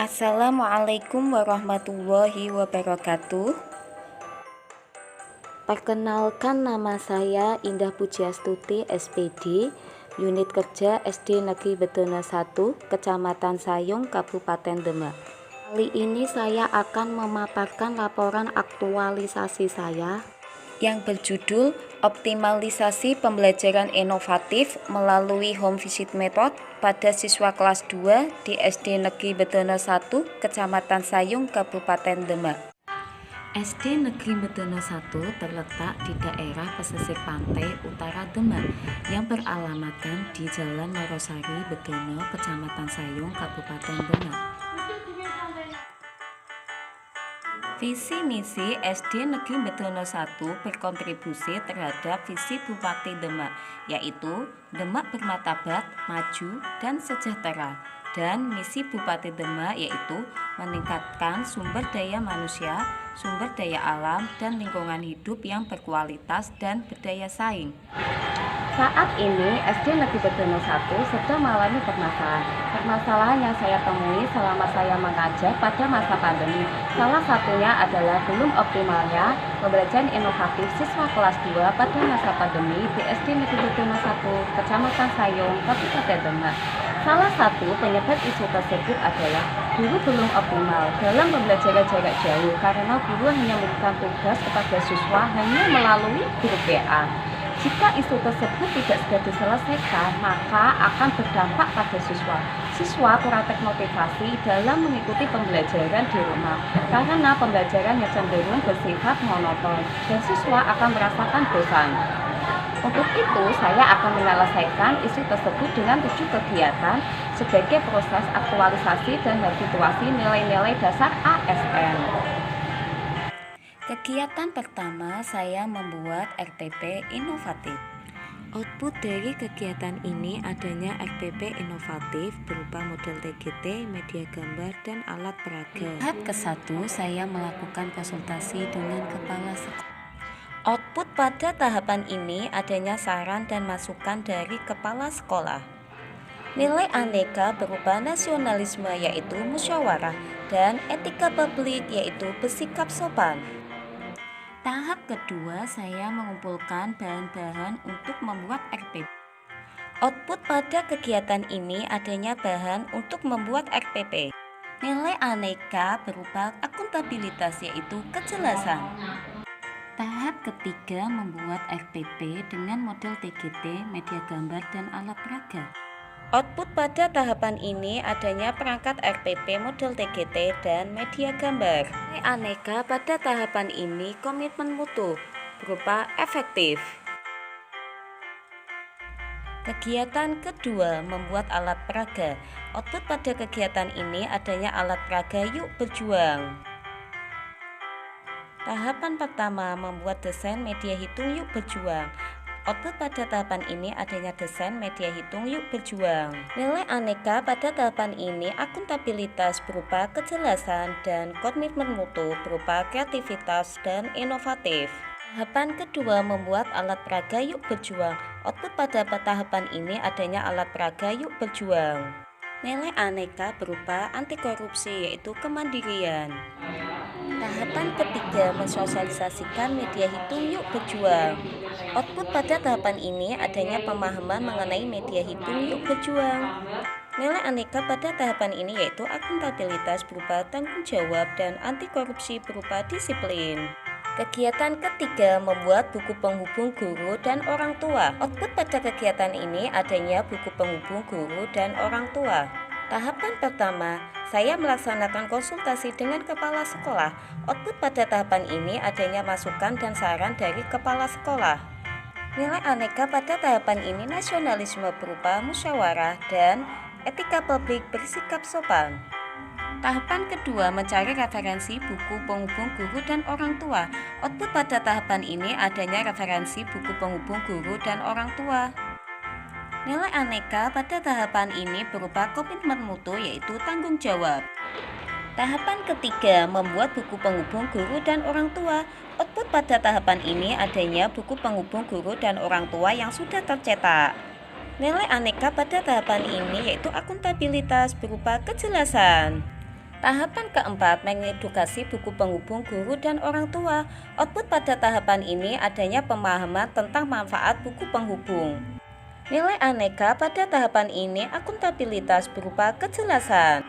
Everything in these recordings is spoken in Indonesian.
Assalamualaikum warahmatullahi wabarakatuh. Perkenalkan, nama saya Indah Pujiastuti SPD, unit kerja SD Negeri Bedono 1, Kecamatan Sayung, Kabupaten Demak. Kali ini saya akan memaparkan laporan aktualisasi saya yang berjudul Optimalisasi Pembelajaran Inovatif melalui Home Visit Method pada siswa kelas 2 di SD Negeri Bedono 1, Kecamatan Sayung, Kabupaten Demak. SD Negeri Bedono 1 terletak di daerah pesisir pantai utara Demak yang beralamatkan di Jalan Morosari, Bedono, Kecamatan Sayung, Kabupaten Demak. Visi misi SD Negeri Bedono 1 berkontribusi terhadap visi Bupati Demak, yaitu Demak bermartabat, maju, dan sejahtera. Dan misi Bupati Demak yaitu meningkatkan sumber daya manusia, sumber daya alam, dan lingkungan hidup yang berkualitas dan berdaya saing. Saat ini SD Negeri Bedono 1 sedang mengalami permasalahan yang saya temui selama saya mengajar pada masa pandemi. Salah satunya adalah belum optimalnya pembelajaran inovatif siswa kelas 2 pada masa pandemi di SD Negeri Bedono 1, Kecamatan Sayung, Kabupaten Demak. Salah satu penyebab isu tersebut adalah guru belum optimal dalam pembelajaran jarak jauh karena guru hanya memberikan tugas kepada siswa hanya melalui grup WA. Jika isu tersebut tidak segera diselesaikan, maka akan berdampak pada siswa. Siswa kurang termotivasi dalam mengikuti pembelajaran di rumah karena pembelajaran yang cenderung bersifat monoton dan siswa akan merasakan bosan. Untuk itu, saya akan menyelesaikan isu tersebut dengan 7 kegiatan sebagai proses aktualisasi dan habituasi nilai-nilai dasar ASN. Kegiatan pertama, saya membuat RPP inovatif. Output dari kegiatan ini adanya RPP inovatif berupa model TGT, media gambar, dan alat peraga. Tahap ke-1, saya melakukan konsultasi dengan kepala sekolah. Output pada tahapan ini adanya saran dan masukan dari kepala sekolah. Nilai aneka berupa nasionalisme yaitu musyawarah dan etika publik yaitu bersikap sopan. Tahap kedua, saya mengumpulkan bahan-bahan untuk membuat RPP. Output pada kegiatan ini adanya bahan untuk membuat RPP. Nilai aneka berupa akuntabilitas yaitu kejelasan. Tahap ketiga, membuat RPP dengan model TGT, media gambar, dan alat peraga. Output pada tahapan ini adanya perangkat RPP model TGT dan media gambar. Nilai aneka pada tahapan ini komitmen mutu berupa efektif. Kegiatan kedua, membuat alat peraga. Output pada kegiatan ini adanya alat peraga Yuk Berjuang. Tahapan pertama, membuat desain media hitung Yuk Berjuang. Output pada tahapan ini adanya desain media hitung Yuk Berjuang. Nilai aneka pada tahapan ini akuntabilitas berupa kejelasan dan komitmen mutu berupa kreativitas dan inovatif. Tahapan kedua, membuat alat peraga Yuk Berjuang. Output pada tahapan ini adanya alat peraga Yuk Berjuang. Nilai aneka berupa anti korupsi yaitu kemandirian. Tahapan ketiga, mensosialisasikan media hitung Yuk Berjuang. Output pada tahapan ini adanya pemahaman mengenai media hitung Yuk Berjuang. Nilai aneka pada tahapan ini yaitu akuntabilitas berupa tanggung jawab dan anti korupsi berupa disiplin. Kegiatan ketiga, membuat buku penghubung guru dan orang tua. Output pada kegiatan ini adanya buku penghubung guru dan orang tua. Tahapan pertama, saya melaksanakan konsultasi dengan kepala sekolah. Output pada tahapan ini adanya masukan dan saran dari kepala sekolah. Nilai aneka pada tahapan ini nasionalisme berupa musyawarah dan etika publik bersikap sopan. Tahapan kedua, mencari referensi buku penghubung guru dan orang tua. Output pada tahapan ini adanya referensi buku penghubung guru dan orang tua. Nilai aneka pada tahapan ini berupa komitmen mutu yaitu tanggung jawab. Tahapan ketiga, membuat buku penghubung guru dan orang tua. Output pada tahapan ini adanya buku penghubung guru dan orang tua yang sudah tercetak. Nilai aneka pada tahapan ini yaitu akuntabilitas berupa kejelasan. Tahapan keempat, mengedukasi buku penghubung guru dan orang tua. Output pada tahapan ini adanya pemahaman tentang manfaat buku penghubung. Nilai aneka pada tahapan ini akuntabilitas berupa kejelasan.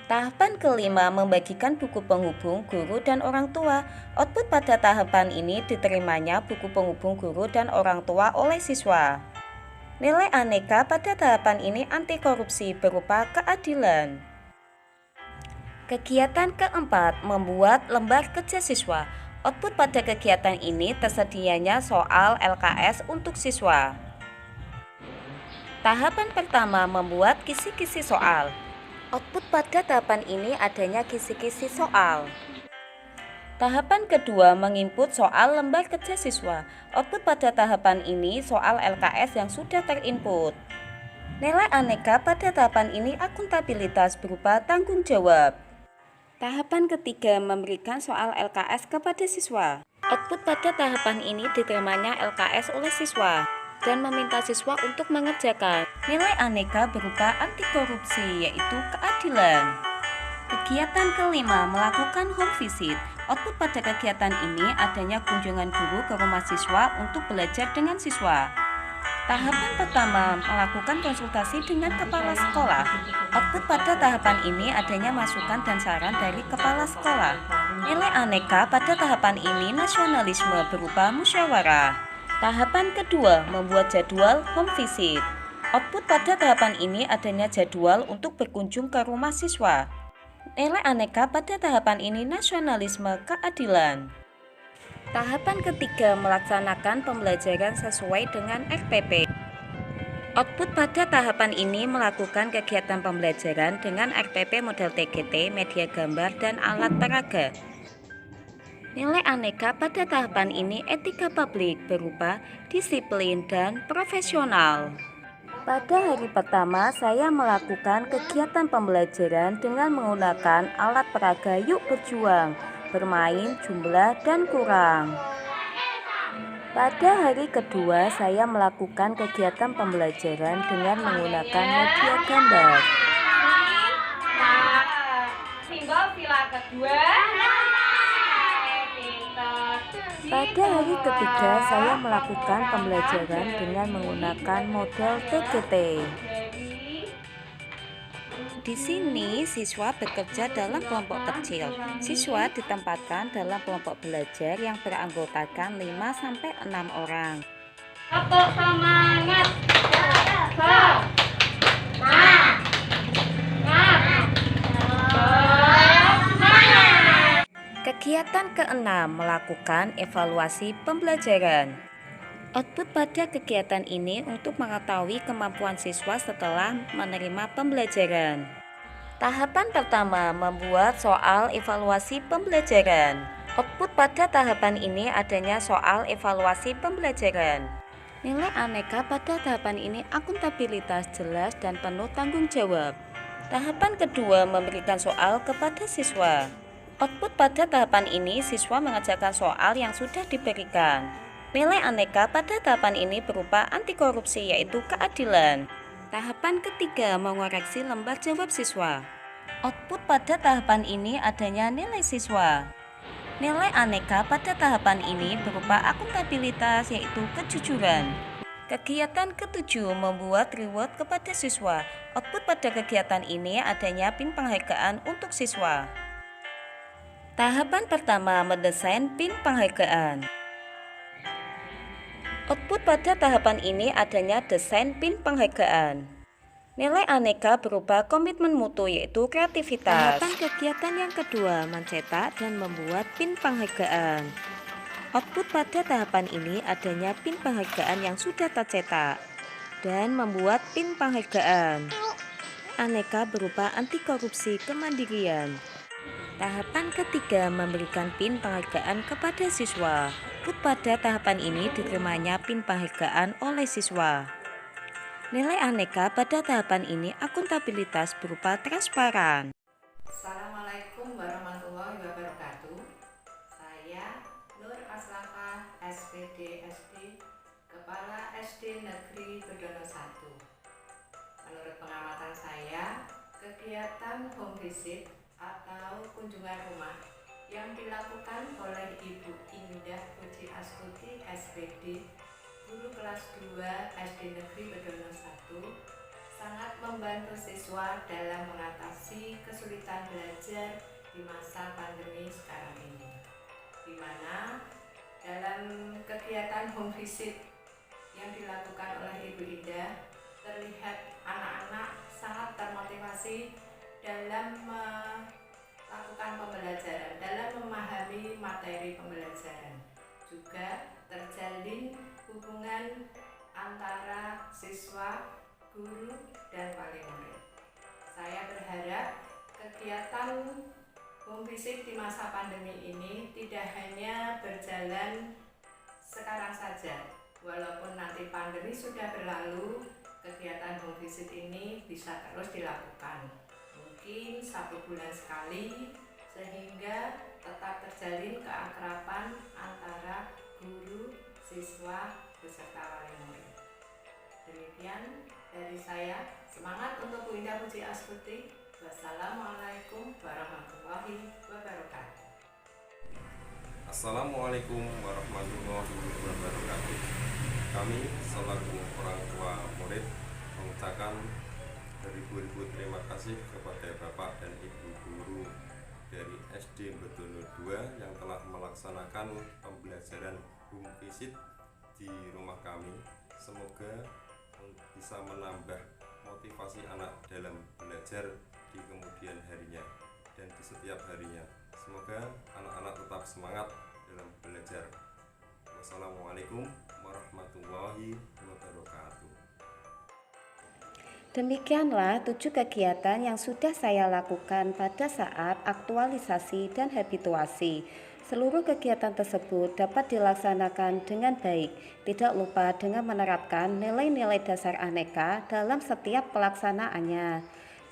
Tahapan kelima, membagikan buku penghubung guru dan orang tua. Output pada tahapan ini diterimanya buku penghubung guru dan orang tua oleh siswa. Nilai aneka pada tahapan ini anti korupsi berupa keadilan. Kegiatan keempat, membuat lembar kerja siswa. Output pada kegiatan ini tersedianya soal LKS untuk siswa. Tahapan pertama, membuat kisi-kisi soal. Output pada tahapan ini adanya kisi-kisi soal. Tahapan kedua, menginput soal lembar kerja siswa. Output pada tahapan ini soal LKS yang sudah terinput. Nilai aneka pada tahapan ini akuntabilitas berupa tanggung jawab. Tahapan ketiga, memberikan soal LKS kepada siswa. Output pada tahapan ini diterimanya LKS oleh siswa dan meminta siswa untuk mengerjakan. Nilai aneka berupa anti korupsi, yaitu keadilan. Kegiatan kelima, melakukan home visit. Output pada kegiatan ini adanya kunjungan guru ke rumah siswa untuk belajar dengan siswa. Tahapan pertama, melakukan konsultasi dengan kepala sekolah. Output pada tahapan ini adanya masukan dan saran dari kepala sekolah. Nilai aneka pada tahapan ini nasionalisme berupa musyawarah. Tahapan kedua, membuat jadwal home visit. Output pada tahapan ini adanya jadwal untuk berkunjung ke rumah siswa. Nilai aneka pada tahapan ini nasionalisme keadilan. Tahapan ketiga, melaksanakan pembelajaran sesuai dengan RPP. Output pada tahapan ini melakukan kegiatan pembelajaran dengan RPP model TGT, media gambar, dan alat peraga. Nilai aneka pada tahapan ini etika publik berupa disiplin dan profesional. Pada hari pertama, saya melakukan kegiatan pembelajaran dengan menggunakan alat peraga Yuk Berjuang, bermain, jumlah, dan kurang. Pada hari kedua, saya melakukan kegiatan pembelajaran dengan menggunakan media gambar. Simbol sila kedua. Pada hari ketiga, saya melakukan pembelajaran dengan menggunakan model TGT. Di sini, siswa bekerja dalam kelompok kecil. Siswa ditempatkan dalam kelompok belajar yang beranggotakan 5-6 orang. Kelompok semangat. Kegiatan keenam, melakukan evaluasi pembelajaran. Output pada kegiatan ini untuk mengetahui kemampuan siswa setelah menerima pembelajaran. Tahapan pertama, membuat soal evaluasi pembelajaran. Output pada tahapan ini adanya soal evaluasi pembelajaran. Nilai aneka pada tahapan ini akuntabilitas jelas dan penuh tanggung jawab. Tahapan kedua, memberikan soal kepada siswa. Output pada tahapan ini siswa mengerjakan soal yang sudah diberikan. Nilai aneka pada tahapan ini berupa anti korupsi, yaitu keadilan. Tahapan ketiga, mengoreksi lembar jawab siswa. Output pada tahapan ini adanya nilai siswa. Nilai aneka pada tahapan ini berupa akuntabilitas, yaitu kejujuran. Kegiatan ketujuh, membuat reward kepada siswa. Output pada kegiatan ini adanya pin penghargaan untuk siswa. Tahapan pertama, mendesain pin penghargaan. Output pada tahapan ini adanya desain pin penghargaan. Nilai aneka berupa komitmen mutu, yaitu kreativitas. Tahapan kegiatan yang kedua, mencetak dan membuat pin penghargaan. Output pada tahapan ini adanya pin penghargaan yang sudah tercetak dan membuat pin penghargaan. Aneka berupa anti korupsi, kemandirian. Tahapan ketiga, memberikan pin penghargaan kepada siswa. Output pada tahapan ini diterimanya pin penghargaan oleh siswa. Nilai aneka pada tahapan ini akuntabilitas berupa transparan. Assalamualaikum warahmatullahi wabarakatuh. Saya Nur Aslafah, SPD SD, Kepala SD Negeri Bedono 1. Menurut pengamatan saya, kegiatan home visit atau atau kunjungan rumah yang dilakukan oleh Ibu Indah Puji Astuti SPD, guru kelas 2 SD Negeri Bedono 1, sangat membantu siswa dalam mengatasi kesulitan belajar di masa pandemi sekarang ini, di mana dalam kegiatan home visit yang dilakukan oleh Ibu Indah terlihat anak-anak sangat termotivasi dalam melakukan pembelajaran, dalam memahami materi pembelajaran. Juga terjalin hubungan antara siswa, guru, dan wali murid. Saya berharap kegiatan home visit di masa pandemi ini tidak hanya berjalan sekarang saja. Walaupun nanti pandemi sudah berlalu, kegiatan home visit ini bisa terus dilakukan. Mungkin 1 bulan sekali, sehingga tetap terjalin keakraban antara guru, siswa, beserta wali murid. Demikian dari saya. Semangat untuk Bu Indah Puji Astuti. Wassalamualaikum warahmatullahi wabarakatuh. Assalamualaikum warahmatullahi wabarakatuh. Kami selaku orang tua murid mengucapkan beribu-ribu terima kasih kepada Bapak dan Ibu guru dari SD Bedono 2 yang telah melaksanakan pembelajaran home visit di rumah kami. Semoga bisa menambah motivasi anak dalam belajar di kemudian harinya dan di setiap harinya. Semoga anak-anak tetap semangat dalam belajar. Wassalamualaikum warahmatullahi wabarakatuh. Demikianlah 7 kegiatan yang sudah saya lakukan pada saat aktualisasi dan habituasi. Seluruh kegiatan tersebut dapat dilaksanakan dengan baik, tidak lupa dengan menerapkan nilai-nilai dasar aneka dalam setiap pelaksanaannya.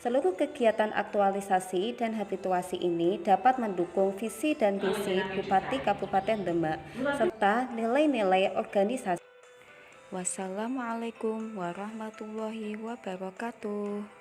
Seluruh kegiatan aktualisasi dan habituasi ini dapat mendukung visi dan misi Bupati Kabupaten Demak serta nilai-nilai organisasi. Wassalamualaikum warahmatullahi wabarakatuh.